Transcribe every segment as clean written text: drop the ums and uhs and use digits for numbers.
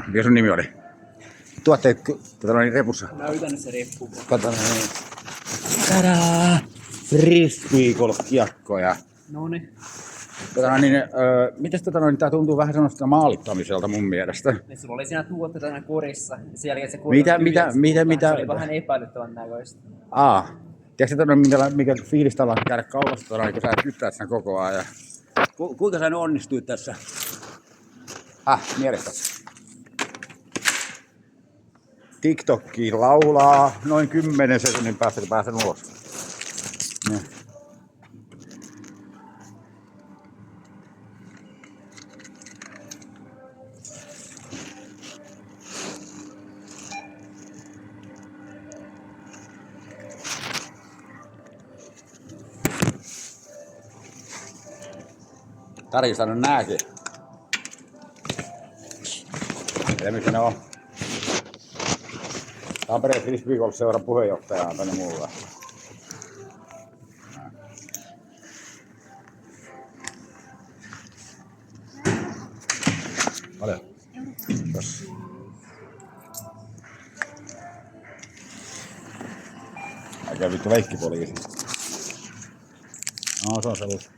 Mikä sun nimi oli? Tuotteet repussa. Näytän se reppu. Kato niin. Tadaa! Frisbeegolf-kiekkoja. Noniin. Mites tää tuntuu vähän semmoista maalittamiselta mun mielestä. Ja sulla oli siinä tuotteita aina korissa. Sen jälkeen se Mitä? Se oli vähän epäilyttävän näköistä. Tiedätkö mikä fiilistä ollaan käydä kaupassa kun sä kyttäät sen koko ajan? Kuinka sä onnistuit tässä? Mielestä. TikTokkiin laulaa noin 10 sekunnin päästä, kun pääsen ulos. Niin. Tarkistan on nääkin. Ja mikä ne on? Tampereen Frisbeegolf-seuran puheenjohtaja on tänne mulle. Paljon? Tos. Äkää vittu leikkipoliisi. Se on sellaista.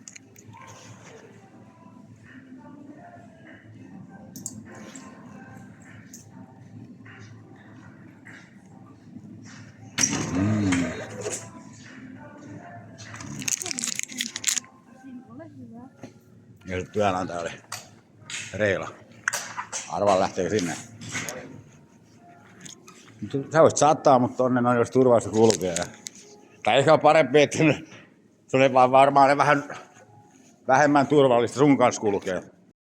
Ja se työnantaja oli Reila. Arvaan lähteekö sinne. Sä voisit saattaa mut tonne noin, jos turvallista kulkee. Tai ehkä on parempi, että se on vaan varmaan vähän vähemmän turvallista sun kanssa kulkee.